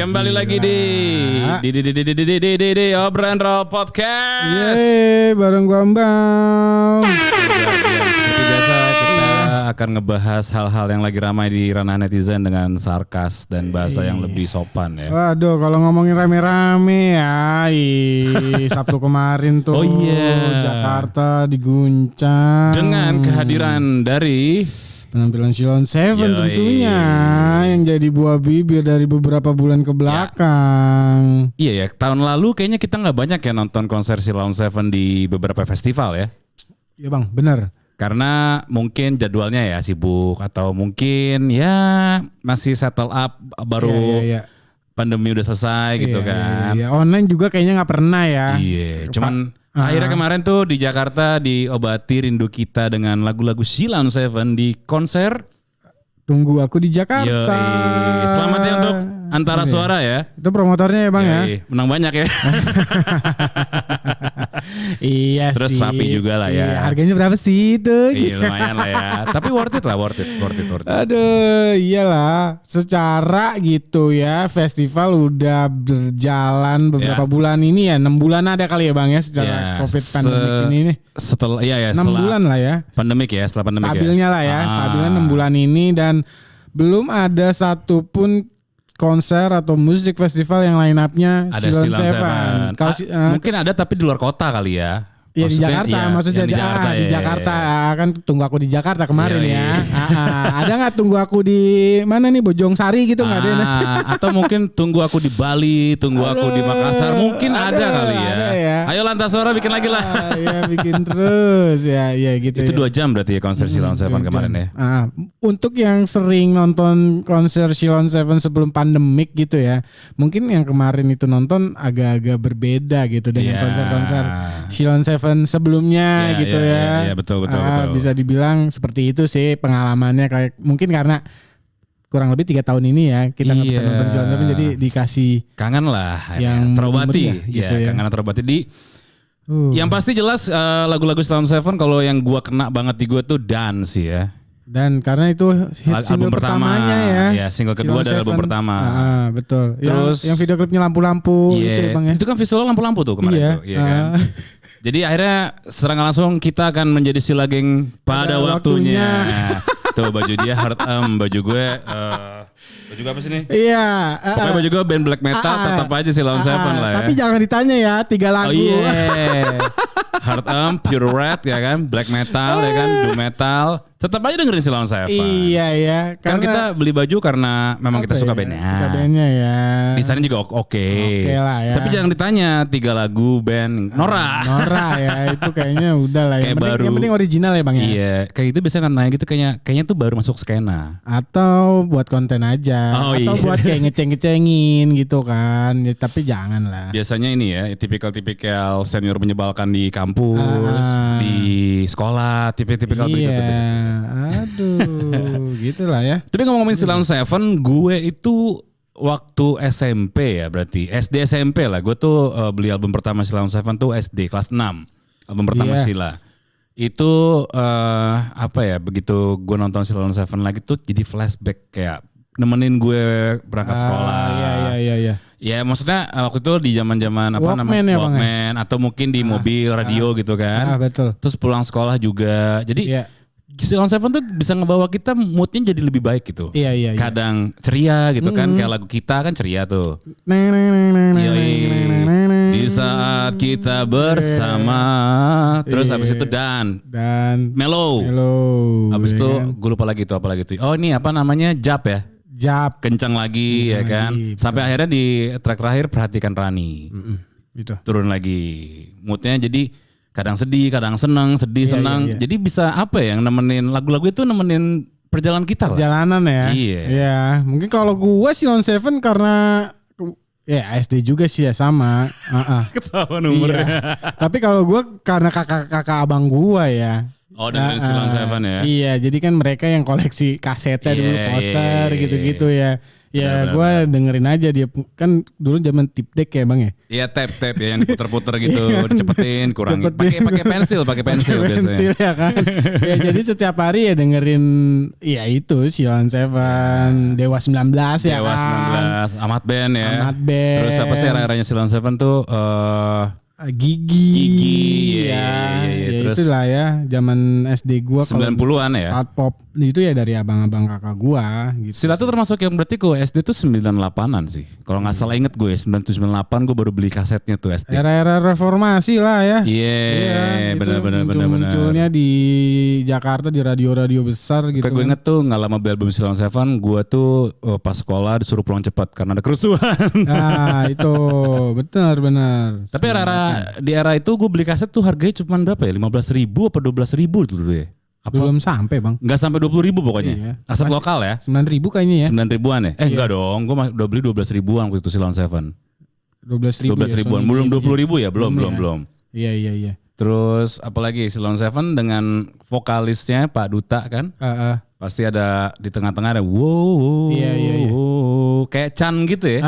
Kembali lagi di Obrolan Roll Podcast. Yeay, bareng gua Mbak. Seperti biasa kita akan ngebahas hal-hal yang lagi ramai di ranah netizen dengan sarkas dan bahasa yang lebih sopan ya. Waduh, kalau ngomongin rame-rame ya, Sabtu kemarin tuh Jakarta diguncang dengan kehadiran dari penampilan Sheila on 7 tentunya yang jadi buah bibir dari beberapa bulan ke belakang. Iya ya, tahun lalu kayaknya kita nggak banyak ya nonton konser Sheila on 7 di beberapa festival ya. Iya bang, benar. Karena mungkin jadwalnya ya sibuk atau mungkin ya masih settle up baru pandemi udah selesai gitu kan. Iya. Online juga kayaknya nggak pernah ya. Iya, cuman akhirnya kemarin tuh di Jakarta diobati rindu kita dengan lagu-lagu Sheila on 7 di konser Tunggu Aku di Jakarta. Yoi. Selamat ya untuk Antara Suara ya. Itu promotornya ya bang. Yoi. Ya. Menang banyak ya. Iya. Terus sih. Sapi juga lah ya. Iya, harganya berapa sih itu? Iya lumayan lah ya. Tapi worth it. Aduh, iyalah. Secara gitu ya, festival udah berjalan beberapa bulan ini ya. 6 bulan ada kali ya bang ya secara COVID pandemik ini nih. Setelah 6 bulan lah ya. Pandemik ya, setelah pandemik stabilnya lah ya. Stabilnya 6 bulan ini dan belum ada satupun konser atau musik festival yang line up-nya ada Sheila on 7. Mungkin ada tapi di luar kota kali ya. Iya di Jakarta, maksudnya di Jakarta, di Jakarta kan Tunggu Aku di Jakarta kemarin ya. Ada nggak Tunggu Aku di mana nih Bojong Sari gitu nggak ada? Atau mungkin Tunggu Aku di Bali, Tunggu Aku di Makassar, mungkin ada kali ya. Ayo Lantas Suara bikin lagi lah. Ya bikin terus ya gitu. Itu 2 jam berarti ya konser Sheila on 7 kemarin ya. Untuk yang sering nonton konser Sheila on 7 sebelum pandemik gitu ya, mungkin yang kemarin itu nonton agak-agak berbeda gitu dengan konser-konser Sheila on 7 sebelumnya gitu ya. Iya betul. Bisa dibilang seperti itu sih pengalamannya, kayak mungkin karena kurang lebih 3 tahun ini ya kita nggak bisa nonton Sheila on 7 jadi dikasih kangen lah yang terobati gitu ya. Kangen terobati di yang pasti jelas lagu-lagu Sheila on 7 kalau yang gua kena banget di gua tuh Dance ya. Dan karena itu hit single pertamanya ya. Ya, single kedua dari album pertama. Betul. Terus yang video klipnya lampu-lampu gitu bang ya. Itu kan visual lampu-lampu tuh kemarin tuh. Iya kan. Jadi akhirnya serangan langsung kita akan menjadi Sheila Gang pada waktunya. Tuh baju dia Heart baju gue baju gue apa sih nih? Iya. Pokoknya baju gue band black metal tetap aja Sheila on 7 lah ya. Tapi jangan ditanya ya 3 lagu. Oh iya. Heart Pure Red ya kan, black metal ya kan, doom metal. Tetap aja dengerin Sheila on 7. Iya ya. Kan kita beli baju karena memang kita suka bandnya. Suka bandnya ya. Desainnya juga oke lah ya. Tapi jangan ditanya 3 lagu band Nora ya itu kayaknya udah lah ya. Yang penting original ya bang ya. Iya, kayak gitu biasanya nanya gitu kayaknya tuh baru masuk skena. Atau buat konten aja. Atau buat kayak ngeceng-ngecengin gitu kan. Ya, tapi jangan lah. Biasanya ini ya tipikal senior menyebalkan di kampus, di sekolah, tipikal begitu tuh biasanya. Aduh, gitulah ya. Tapi ngomongin Sheila on 7, gue itu waktu SMP ya berarti SD SMP lah. Gue tuh beli album pertama Sheila on 7 tuh SD kelas 6. Album pertama Sheila. Itu begitu gue nonton Sheila on 7 lagi tuh jadi flashback kayak nemenin gue berangkat sekolah. Iya. Ya maksudnya waktu itu di zaman-zaman Walkman atau mungkin di mobil radio gitu kan. Betul. Terus pulang sekolah juga. Jadi Sheila on 7 tuh bisa ngebawa kita moodnya jadi lebih baik gitu. Iya. Kadang ceria gitu kan, kayak lagu kita kan ceria tuh. Di saat kita bersama, terus habis itu dan mellow. Habis itu gue lupa lagi itu apa lagi tuh. Oh ini apa namanya Jap ya? Jap. Kencang lagi ya kan. Sampai akhirnya di track terakhir Perhatikan Rani. Gitu. Turun lagi moodnya jadi kadang sedih, kadang senang, senang. Iya. Jadi bisa yang nemenin lagu-lagu itu nemenin perjalanan kita lah. Perjalanan ya. Iya. Mungkin kalau gue Sheila on 7 karena SD juga sih ya sama. Ketahuan umurnya. Iya. Tapi kalau gue karena kakak abang gue ya. Oh dengerin Sheila on 7 ya. Iya, jadi kan mereka yang koleksi kasetnya dulu, poster gitu-gitu ya. Ya gue dengerin aja dia kan dulu zaman tip deck ya bang ya. Iya tap ya yang puter-puter gitu, dicepetin, kurangin. Pakai pensil biasanya. Ya kan. Ya jadi setiap hari ya dengerin ya itu Silon Seven, Dewa 19 ya Dewa kan. 19, Ahmad Band ya. Ahmad Band. Terus apa sih era-eranya Silon Seven tuh Gigi ya Terus itulah ya zaman SD gua 90-an ya. Art pop itu ya dari abang-abang kakak gua gitu. Sila tuh termasuk yang berarti gue SD tuh 98-an sih. Kalau nggak salah inget gue 9798 gue baru beli kasetnya tuh SD. Era-era reformasi lah ya. Iya, benar. Munculnya di Jakarta di radio-radio besar gitu. Kayak gue inget tuh nggak lama beli album Silon Seven, gue tuh pas sekolah disuruh pulang cepat karena ada kerusuhan. Nah itu benar. Tapi di era itu gue beli kaset tuh harganya cuma berapa ya? 15.000 apa 12.000 dulu ya? Apa? Belum sampai bang. Nggak sampai 20.000 pokoknya. Iya. Aset lokal ya. 9.000 kayaknya ya. 9.000-an ya? Iya. Enggak dong, gue udah beli 12.000-an waktu itu Silon Seven. 12.000 12.000-an, belum 20.000 ya? Belum. Iya. Terus apalagi Silon Seven dengan vokalisnya Pak Duta kan? Pasti ada di tengah-tengah ada wow. Iya. Kayak Chan gitu ya.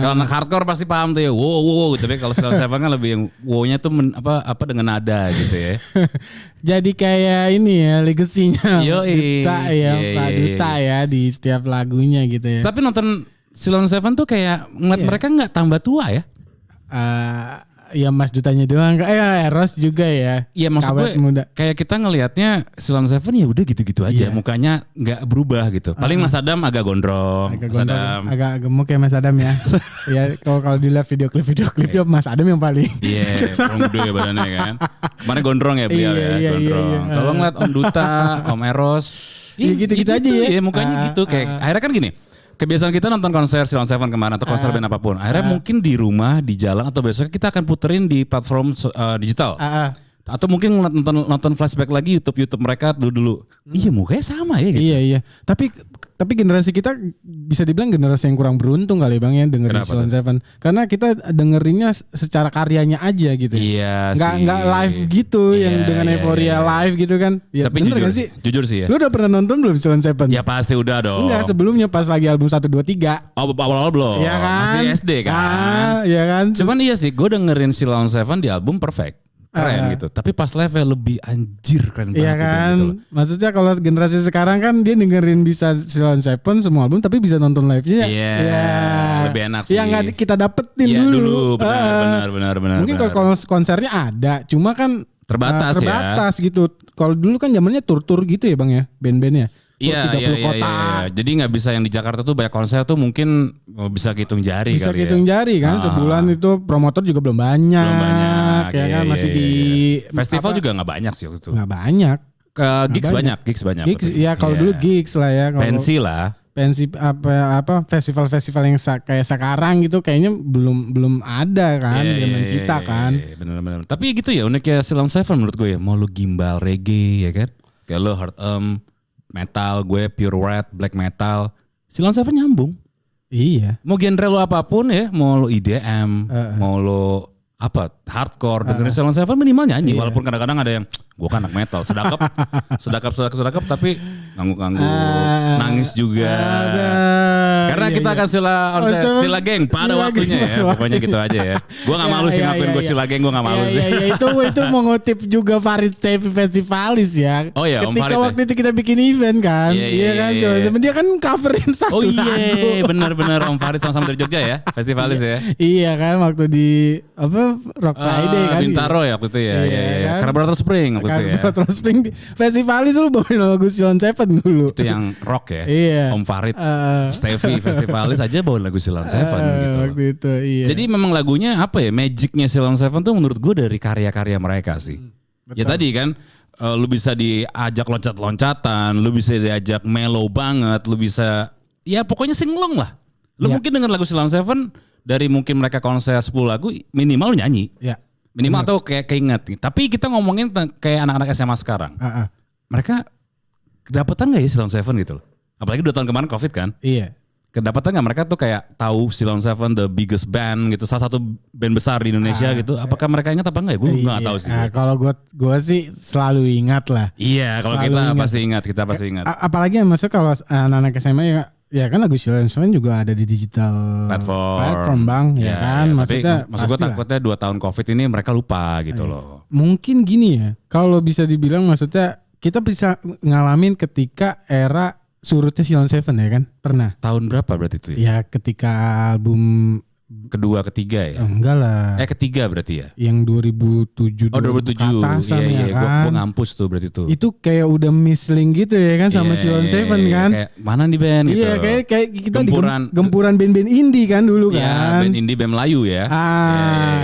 Kalau anak hardcore pasti paham tuh ya wow. Tapi kalau Silon Seven kan lebih yang wow-nya tuh apa dengan nada gitu ya. Jadi kayak ini ya legasinya Duta ya, Pak Duta ya di setiap lagunya gitu ya. Tapi nonton Silon Seven tuh kayak ngeliat mereka nggak tambah tua ya? Ya Mas Dutanya doang, Eros juga ya. Iya maksud gue muda. Kayak kita ngelihatnya Silon Seven ya udah gitu-gitu aja, mukanya nggak berubah gitu. Paling Mas Adam agak gondrong, agak gemuk ya Mas Adam ya. Ya kalau dilihat video klipnya Mas Adam yang paling. Iya, orang gede ya badannya kan. Kemarin gondrong ya beliau gondrong. Kalau ngeliat Om Duta, Om Eros, gitu-gitu aja ya. Mukanya gitu kayak akhirnya kan gini. Kebiasaan kita nonton konser Silon Seven kemarin atau konser band apapun. Akhirnya mungkin di rumah, di jalan atau besoknya kita akan puterin di platform digital. Atau mungkin nonton flashback lagi YouTube mereka dulu. Iya mukanya sama ya gitu. Iya. Tapi generasi kita bisa dibilang generasi yang kurang beruntung kali Bang ya dengerin Silon Seven. Karena kita dengerinnya secara karyanya aja gitu. Iya sih. Nggak live gitu yang dengan euforia live gitu kan. Ya, tapi jujur sih ya. Lu udah pernah nonton belum Silon Seven? Ya pasti udah dong. Enggak, sebelumnya pas lagi album 1, 2, 3. Oh awal-awal belum. Ya kan? Masih SD kan. Iya kan. Cuman iya sih gue dengerin Silon Seven di album Perfect. Keren gitu. Tapi pas live lebih anjir keren banget. Iya kan. Gitu. Maksudnya kalau generasi sekarang kan dia dengerin bisa Silon Seven semua album tapi bisa nonton live-nya. Iya. Lebih enak sih. Yang nggak kita dapetin dulu. Benar. Mungkin kalau konsernya ada, cuma kan terbatas gitu. Kalau dulu kan zamannya tur-tur gitu ya Bang ya, band-bandnya. Iya. Jadi nggak bisa yang di Jakarta tuh banyak konser tuh mungkin bisa hitung jari bisa kali hitung jari kan sebulan itu promotor juga belum banyak ya kan masih di festival juga nggak banyak sih waktu itu. Nggak banyak. Gigs banyak. Gigs ya kalau dulu gigs lah ya. Pensi lah. Pensi apa festival-festival yang kayak sekarang gitu kayaknya belum ada kan zaman kita kan. Benar. Tapi gitu ya uniknya Silon Seven menurut gue ya. Mau lu gimbal reggae ya kan. Kayak lo hard metal, gue pure red, black metal. Silon Seven nyambung. Iya. Mau genre lo apapun ya, mau lo IDM, mau lo hardcore, dengerin Silon Seven minimal nyanyi. Walaupun kadang-kadang ada yang, gue kan anak metal, sedakap tapi ngangguk-ngangguk, nangis juga. Karena kita akan sila geng pada waktunya ya, pokoknya gitu aja ya. Gue gak malu sih ngakuin gue sila geng, gue gak malu sih. Iya, itu mengutip juga Farid Sefi Festivalis ya. Oh iya, Om Farid. Ketika waktu itu kita bikin event kan, iya kan, dia kan coverin satu lagu. Oh iya, benar Om Farid sama-sama dari Jogja ya, Festivalis ya. Iya kan, waktu di Rock Friday kan. Bintaro ya waktu itu ya. Iya. Carburetor Spring waktu itu ya. Carburetor Spring Festivalis lu bawain lagu Silon Seven dulu. Itu yang rock ya. Iya. Om Farid, Stevie Festivalis aja bawain lagu Silon Seven gitu. Waktu itu iya. Jadi memang lagunya apa ya? Magicnya Silon Seven tuh menurut gue dari karya-karya mereka sih. Ya tadi kan lu bisa diajak loncat-loncatan, lu bisa diajak mellow banget, lu bisa ya pokoknya singlong lah. Lu mungkin dengan lagu Silon Seven dari mungkin mereka konser 10 lagu minimal nyanyi. Ya. Minimal atau kayak keinget. Tapi kita ngomongin kayak anak-anak SMA sekarang. Mereka kedapatan gak ya Silon Seven gitu loh. Apalagi 2 tahun kemarin COVID kan. Iya. Kedapatan gak mereka tuh kayak tahu Silon Seven the biggest band gitu. Salah satu band besar di Indonesia gitu. Apakah mereka ingat apa enggak ya? Gue gak tahu sih. Kalau gue sih selalu ingat lah. Iya kalau kita pasti ingat. Kita pasti ingat. Apalagi maksudnya kalau anak-anak SMA Ya kan lagu Silent Seven juga ada di digital platform bang, ya kan. Maksudnya tapi maksud gue takutnya 2 tahun COVID ini mereka lupa gitu loh. Mungkin gini ya, kalau bisa dibilang maksudnya kita bisa ngalamin ketika era surutnya Silent Seven ya kan, pernah. Tahun berapa berarti itu ya? Ya ketika album kedua, ketiga ya? Enggak lah. Ketiga berarti ya? Yang 2007 2007. Iya, kan? Gue ngampus tuh berarti tuh. Itu kayak udah misling gitu ya kan sama Silent Seven kan. Kayak mana nih band gitu. Iya kayak kita gempuran band-band indie kan dulu kan. Iya band indie, band Melayu ya.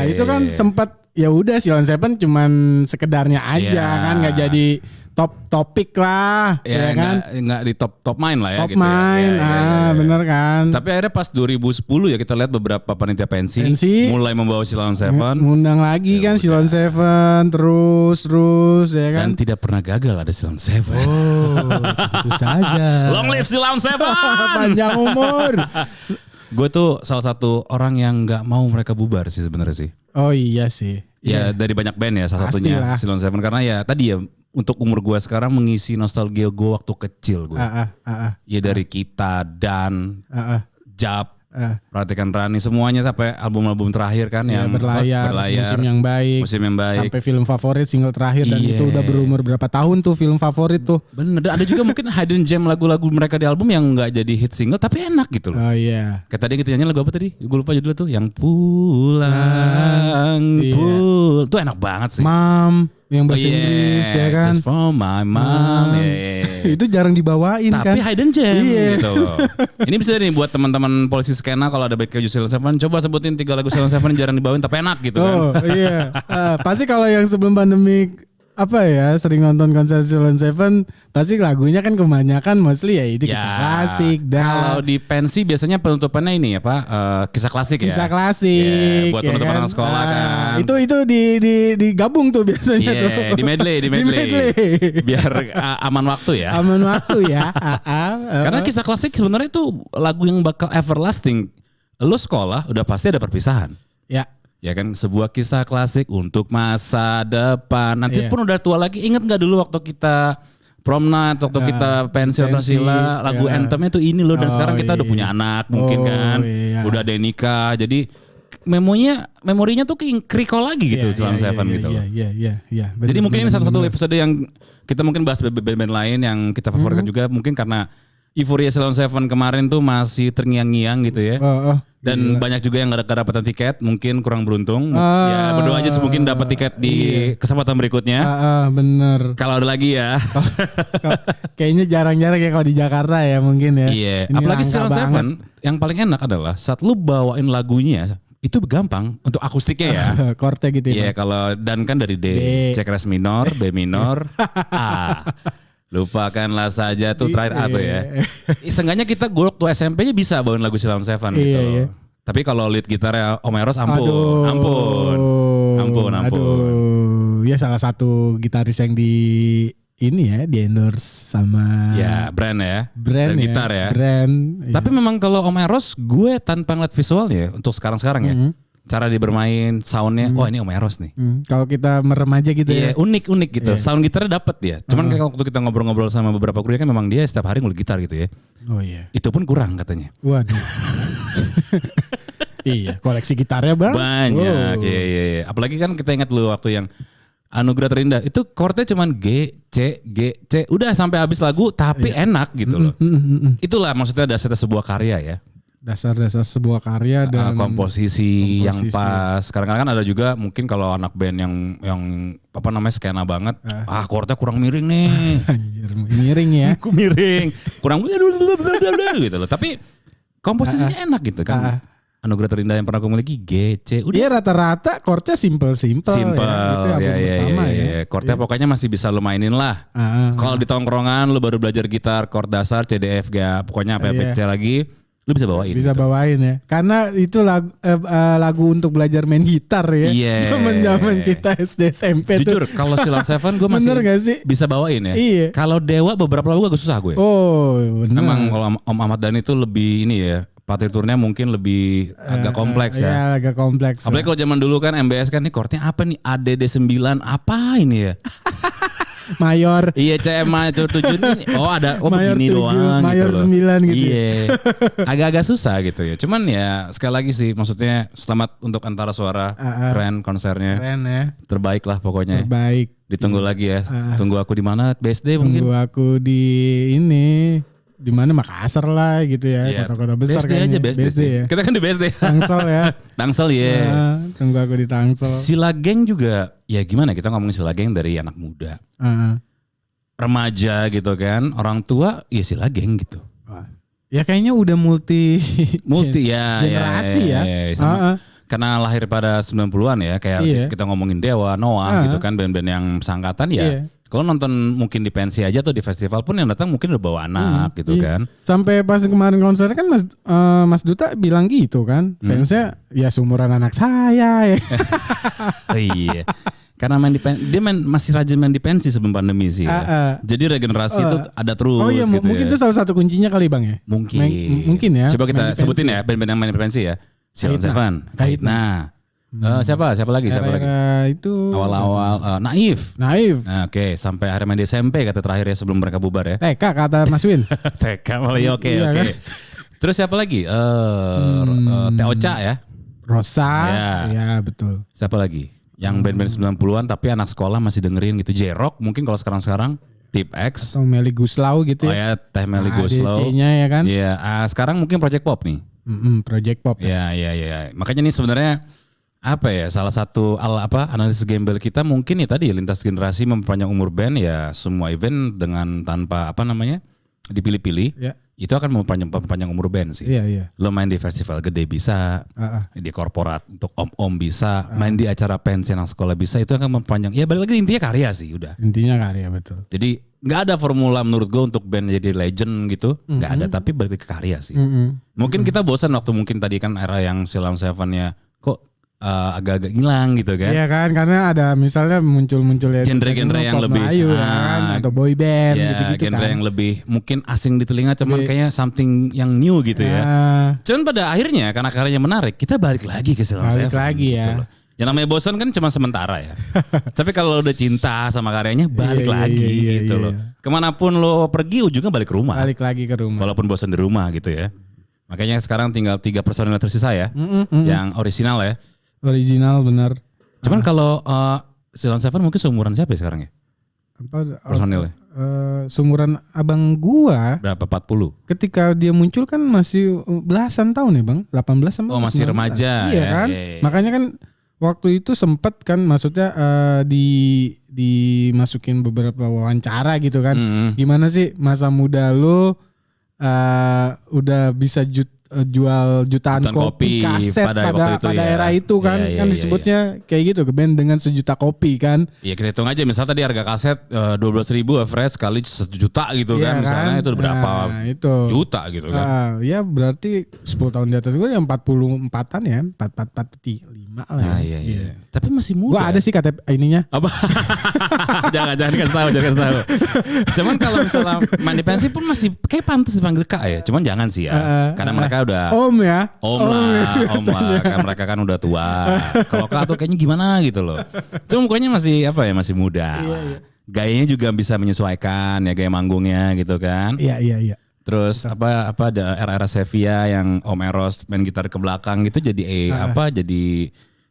Itu kan sempat ya udah Silent Seven cuman sekedarnya aja kan, nggak jadi top topik lah, ya kan? Nggak di top main lah ya. Top gitu main, ya. Bener kan? Tapi akhirnya pas 2010 ya kita lihat beberapa panitia pensi mulai membawa Silent Seven. Ngundang lagi kan Silent Seven, terus ya kan? Dan tidak pernah gagal ada Silent Seven. Oh, itu saja. Long live Silent Seven. Panjang umur. Gue tuh salah satu orang yang nggak mau mereka bubar sih sebenarnya sih. Oh iya sih. Ya dari banyak band ya salah satunya Silent Seven, karena ya tadi ya untuk umur gue sekarang mengisi nostalgia gue waktu kecil gue. Ya dari kita dan Jap, Perhatikan Rani, semuanya sampai album-album terakhir kan yang berlayar, musim yang baik, sampai film favorit single terakhir dan itu udah berumur berapa tahun tuh film favorit tuh. Bener, ada juga mungkin hidden gem lagu-lagu mereka di album yang nggak jadi hit single tapi enak gitu loh. Oh iya. Kayak tadi kita nyanyi lagu apa tadi? Gue lupa judulnya tuh, yang pulang, tuh enak banget sih. Mam, yang bahasa Inggris ya kan. Just for my mom. Itu jarang dibawain tapi kan. Tapi hidden gem gitu loh. Ini bisa nih buat teman-teman polisi skena, kalau ada back Silent Seven, coba sebutin 3 lagu Silent Seven yang jarang dibawain tapi enak gitu kan. Oh iya. Pasti kalau yang sebelum pandemi sering nonton konser Silent Seven, pasti lagunya kan kebanyakan mostly ya itu kisah klasik. Kalau di pensi biasanya penutupannya ini ya Pak, kisah klasik ya. Kisah klasik. Buat penutupan anak sekolah kan. Itu digabung tuh biasanya tuh. Di medley. Biar aman waktu ya. Aman waktu ya. Karena kisah klasik sebenarnya itu lagu yang bakal everlasting. Lo sekolah udah pasti ada perpisahan. Ya kan, sebuah kisah klasik untuk masa depan. Nanti pun udah tua lagi, inget gak dulu waktu kita prom night, waktu kita pensi atau sila, lagu anthemnya tuh ini loh. Dan sekarang kita udah punya anak mungkin kan, udah ada nikah. Jadi memorinya tuh recall lagi gitu Silent Seven gitu loh. Jadi mungkin ini satu episode yang kita mungkin bahas band-band lain yang kita favoritkan juga. Mungkin karena euforia Silent Seven kemarin tuh masih terngiang-ngiang gitu ya. Dan banyak juga yang gak dapat tiket, mungkin kurang beruntung. Ya berdoa aja mungkin dapat tiket di kesempatan berikutnya. Bener. Kalau ada lagi ya. Kayaknya jarang-jarang ya kalau di Jakarta ya mungkin ya. Iya. Apalagi Silent Seven yang paling enak adalah saat lu bawain lagunya itu gampang untuk akustiknya ya. Chordnya gitu ya. Iya, kalau dan kan dari D, C keras minor, B minor, A. Lupakanlah saja tuh terakhir A tuh ya. Seenggaknya kita gue waktu SMP-nya bisa bawain lagu Silent Seven gitu. Tapi kalau lead gitarnya Om Eros ampun. Ya salah satu gitaris yang di endorse sama brand gitar ya. Tapi memang kalau Om Eros gue tanpa ngeliat visualnya untuk sekarang ya. Cara dia bermain, soundnya, ini Om Eros nih. Kalau kita merem aja gitu ya. Unik gitu. Sound gitarnya dapet dia. Cuman kayak waktu kita ngobrol-ngobrol sama beberapa kru kan memang dia setiap hari ngulik gitar gitu ya. Oh iya. Itu pun kurang katanya. Waduh. Iya, koleksi gitarnya banyak. Iya. Apalagi kan kita ingat dulu waktu yang Anugerah Terindah. Itu chordnya cuman G, C, udah sampai habis lagu tapi enak gitu loh. Itulah maksudnya dasarnya sebuah karya ya. Dasar-dasar sebuah karya dan komposisi yang pas. Kadang-kadang kan ada juga mungkin kalau anak band yang skena banget, chordnya kurang miring nih. Anjir, miring ya. Miring. Kurang gitu loh. Tapi komposisinya enak gitu kan. Anugerah Terindah yang pernah aku miliki G, C, udah. Iya rata-rata chordnya simple ya. Gitu ya. Chordnya pokoknya masih bisa lo mainin lah. Kalau di tongkrongan lo baru belajar gitar, chord dasar C, D, F, G, pokoknya apa C lagi. Lu bisa bawain. Bisa gitu. Bawain ya. Karena itu lagu untuk belajar main gitar ya. Zaman-zaman kita SD SMP. Jujur kalau Silent Seven gue masih bisa bawain ya. Iya. Kalau Dewa beberapa lagu agak susah gue. Oh benar. Memang kalau Om Ahmad Dhani itu lebih ini ya. Partiturnya mungkin lebih agak kompleks ya. Iya agak kompleks. Apalagi kalau zaman dulu kan MBS kan nih chordnya apa nih? ADD 9 apa ini ya? Mayor. Iya CMA itu 7 ini. Oh ada, Mayor begini 7, doang Mayor gitu loh. 9 gitu. Iya. Agak-agak susah gitu ya. Cuman ya sekali lagi sih, maksudnya selamat untuk Antara Suara, keren konsernya. Keren ya. Terbaik lah pokoknya. Terbaik. Ditunggu lagi ya. Tunggu aku di mana? BSD mungkin. Tunggu aku di ini. Di mana Makassar lah gitu ya, Iya. kota-kota besar BSD aja BSD ya. Kita kan di BSD. Tangsel ya. Tangsel ya. Tunggu aku di Tangsel. Sila Geng juga ya gimana kita ngomongin Sila Geng dari anak muda. Remaja gitu kan, orang tua ya Sila Geng gitu. Ya kayaknya udah multi ya generasi ya. Sama, karena lahir pada 90-an ya, kayak kita ngomongin Dewa, Noah gitu kan, band-band yang sangkatan ya. Iya. Kalau nonton mungkin di pensi aja atau di festival pun yang datang mungkin udah bawa anak gitu kan. Sampai pas kemarin konser kan Mas Duta bilang gitu kan. Fansnya ya seumuran anak saya ya. Oh iya. Karena masih rajin main di pensi sebelum pandemi sih ya. Jadi regenerasi itu ada terus. Oh iya, gitu mungkin itu salah satu kuncinya kali Bang ya. Mungkin. Mungkin ya. Coba kita sebutin ya band-band yang main di pensi ya. Silon Seven, Kaitna. Siapa lagi? Itu awal-awal Naif. Nah, Oke, sampai akhir main di SMP kata terakhir ya sebelum mereka bubar ya. TK kata Mas Win. TK malah ya oke. Kan? Terus siapa lagi? Teoca ya. Rosa. Ya betul. Siapa lagi? Yang band-band 90-an tapi anak sekolah masih dengerin gitu. J-Rock mungkin kalau sekarang Tip X. Atau Meli Guslau gitu ya. Oh ya, Teh Meli Guslau. ADC-nya ya kan. Iya, sekarang mungkin Project Pop nih. Project Pop. Iya. Makanya nih sebenarnya apa ya, salah satu analisis gembel kita mungkin ya tadi lintas generasi memperpanjang umur band ya, semua event dengan tanpa dipilih-pilih itu akan memperpanjang umur band sih. Iya. Lo main di festival gede bisa, di korporat untuk om-om bisa, main di acara pensi anak sekolah bisa, itu akan memperpanjang. Ya balik lagi intinya karya sih udah. Intinya karya betul. Jadi nggak ada formula menurut gue untuk band jadi legend gitu, nggak ada, tapi balik ke karya sih. Mungkin kita bosan waktu mungkin tadi kan era yang Silon Seven-nya kok agak-agak hilang gitu kan. Iya kan, karena ada misalnya muncul ya genre-genre yang lebih Melayu, kan, atau boy band gitu-gitu genre kan. yang lebih mungkin asing di telinga, cuman kayaknya something yang new gitu ya. Cuman pada akhirnya karena karyanya menarik, kita balik lagi ke Silon Seven. Balik lagi gitu ya. loh. Yang namanya bosan kan cuma sementara ya. Tapi kalau udah cinta sama karyanya balik lagi gitu loh. Kemanapun lo pergi ujungnya balik ke rumah. Balik lagi ke rumah. Walaupun bosan di rumah gitu ya. Makanya sekarang tinggal 3 personil tersisa ya. Yang original ya. Original benar. Cuman kalau Silon Seven mungkin seumuran siapa ya sekarang ya? Personilnya? Seumuran abang gua. Berapa? 40? Ketika dia muncul kan masih belasan tahun ya Bang. 18 sama 19. Oh masih remaja. Iya kan. Makanya kan waktu itu sempet kan maksudnya dimasukin beberapa wawancara gitu kan. Gimana sih masa muda lo udah bisa jual jutaan kopi kaset pada era itu kan. Kan disebutnya kayak gitu, band dengan 1 juta kopi kan. Iya kita hitung aja misal tadi harga kaset 12.000 average kali 1 juta gitu kan. Misalnya itu berapa juta gitu kan. Ya berarti 10 tahun di atas gue yang 44-an ya. 44 lah. Iya. Tapi masih muda. Gua ada sih KTP ininya. Apa? jangan kasih tahu. Cuman kalau misalnya main di pensi pun masih kayak pantas dipanggil Kak ya. Cuman jangan sih ya. Karena mereka udah Om ya. Om lah. Kan mereka kan udah tua. Kalau Kak tuh kayaknya gimana gitu loh. Cuma mukanya masih masih muda. Iya. Gayanya juga bisa menyesuaikan ya, gaya manggungnya gitu kan. Iya. Terus ada era-era Sevilla yang Om Eros main gitar ke belakang gitu jadi jadi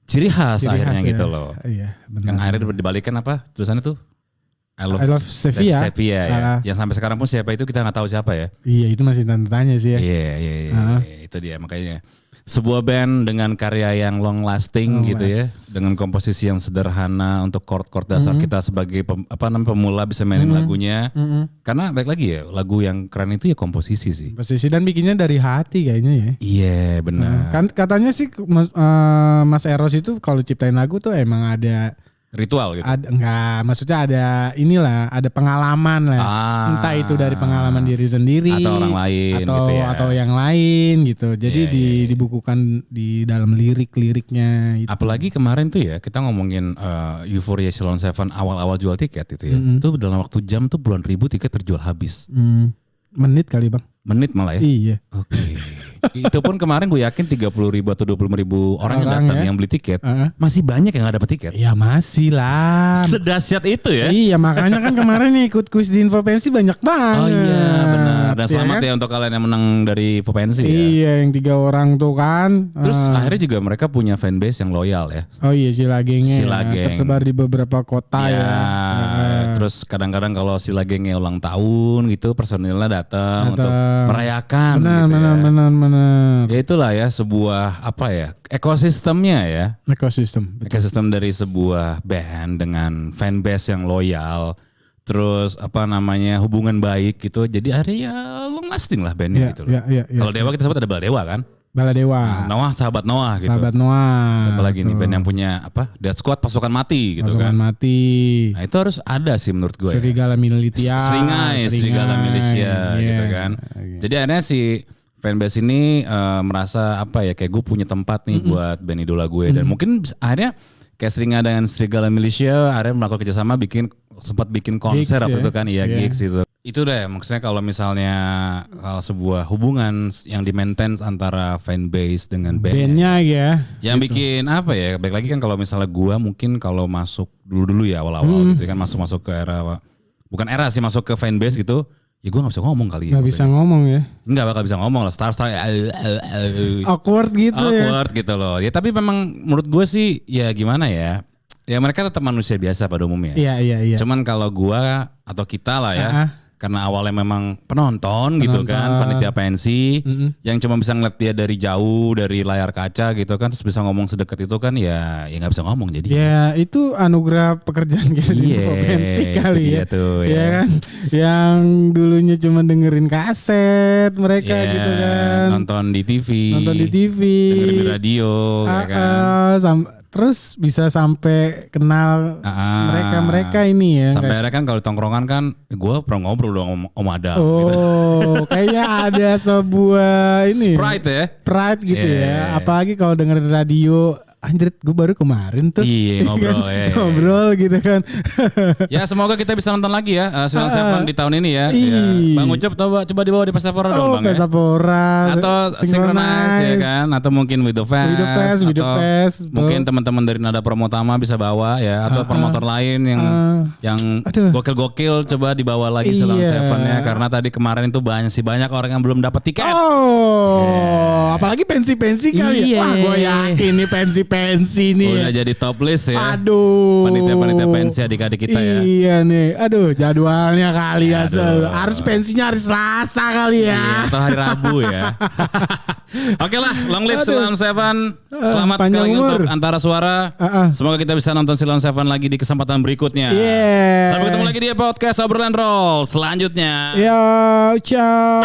ciri khas akhirnya gitu loh. Iya, benar. Kan akhirnya dibalikan tulisannya tuh I love Sevilla. Ya. Yang sampai sekarang pun siapa itu kita nggak tahu siapa ya. Iya, itu masih tanda tanya sih ya. Iya. Itu dia makanya. Sebuah band dengan karya yang long lasting gitu ya, dengan komposisi yang sederhana untuk chord-chord dasar kita sebagai pemula bisa mainin lagunya. Karena baik lagi ya, lagu yang keren itu ya komposisi sih. Komposisi dan bikinnya dari hati kayaknya ya. Iya, benar. Kan katanya sih Mas Eros itu kalau ciptain lagu tuh emang ada ritual gitu. Maksudnya ada pengalaman lah. Entah itu dari pengalaman diri sendiri atau orang lain atau yang lain gitu. Jadi dibukukan di dalam lirik-liriknya itu. Apalagi kemarin tuh ya kita ngomongin Euphoria Silon Seven awal-awal jual tiket itu ya. Itu dalam waktu jam tuh puluhan ribu tiket terjual habis. menit kali bang. Menit malah ya? Iya. Oke. Itu pun kemarin gue yakin 30.000 atau 25.000 orang yang datang yang beli tiket. Masih banyak yang gak dapat tiket. Ya masih lah. Sedahsyat itu ya? Iya makanya kan kemarin nih ikut kuis di Infopensi banyak banget. Oh iya benar. Dan selamat ya untuk kalian yang menang dari Infopensi ya. Iya yang 3 orang tuh kan. Terus akhirnya juga mereka punya fanbase yang loyal ya. Oh iya Silagengnya Silageng. tersebar di beberapa kota ya. Terus kadang-kadang kalau Silagengnya ulang tahun gitu personilnya datang untuk merayakan benar. Ya itulah ya sebuah apa ya ekosistemnya ya. Ekosistem dari sebuah band dengan fanbase yang loyal. Terus apa namanya hubungan baik gitu. Jadi akhirnya ya long lasting lah bandnya gitu. Kalau Dewa kita sebut ada Baladewa kan. Baladewa. Noah sahabat Noah gitu. Sahabat Noah. Siapa lagi nih band yang punya apa? Death Squad pasukan mati gitu pasukan kan. Mati. Nah itu harus ada sih menurut gue. Serigala Militia. Serigala Militia gitu kan. Jadi akhirnya si fanbase ini merasa apa ya kayak gue punya tempat nih buat band idola gue dan mungkin akhirnya kayak Serigala dengan Serigala Militia akhirnya melakukan kerjasama sempat bikin konser waktu itu kan gigs itu. Itu deh maksudnya kalau misalnya kalau sebuah hubungan yang di-maintain antara fanbase dengan bandnya ya. Yang bikin apa ya, baik lagi kan kalau misalnya gua mungkin kalau masuk dulu ya awal-awal gitu kan masuk ke era, bukan era sih masuk ke fanbase gitu. Ya gue gak bisa ngomong kali ya. Gak bisa ngomong ya. Enggak bakal bisa ngomong lah. Star awkward gitu ya. Awkward gitu loh. Ya tapi memang menurut gue sih ya gimana ya. Ya mereka tetap manusia biasa pada umumnya. Iya. Cuman kalau gue atau kita lah ya. Karena awalnya memang penonton gitu kan. Panitia pensi. Yang cuma bisa ngeliat dia dari jauh. Dari layar kaca gitu kan. Terus bisa ngomong sedekat itu kan ya gak bisa ngomong jadi. Ya itu anugerah pekerjaan kita di pensi kali ya. Tuh, ya kan. Yang dulunya cuma dengerin kaset mereka gitu kan. Nonton di TV. Dengerin di radio ya kan. Terus bisa sampai kenal mereka ini ya. Sampai akhirnya kan kalau tongkrongan kan gue pernah ngobrol dong Om Adam. Oh, kayaknya ada sebuah ini. Pride gitu ya. Apalagi kalau dengerin radio. Anjir, gue baru kemarin tuh. Iya ngobrol ya. Ngobrol gitu kan. Ya semoga kita bisa nonton lagi ya Silon Seven di tahun ini ya. Bang Ucup coba dibawa di Pestapora dong Bang Pestapora. Atau Synchronize ya kan. Atau mungkin With The Fest. Mungkin teman-teman dari Nada Promotama bisa bawa ya. Atau promotor lain yang gokil-gokil coba dibawa lagi Silon Seven ya. Karena tadi kemarin itu banyak orang yang belum dapat tiket. Apalagi pensi-pensi kali ya. Wah gue yakin nih pensi nih. Udah jadi top list ya. Aduh. Panitia pensi adik-adik kita ya. Iya nih. Aduh jadwalnya kali ya. Harus pensinya hari Selasa kali ya. Iya, atau hari Rabu ya. Oke lah, long live Silon Seven. Selamat sekali lagi untuk Antara Suara. Semoga kita bisa nonton Silon Seven lagi di kesempatan berikutnya. Sampai ketemu lagi di podcast Obrolan Roll selanjutnya. Yo, ciao.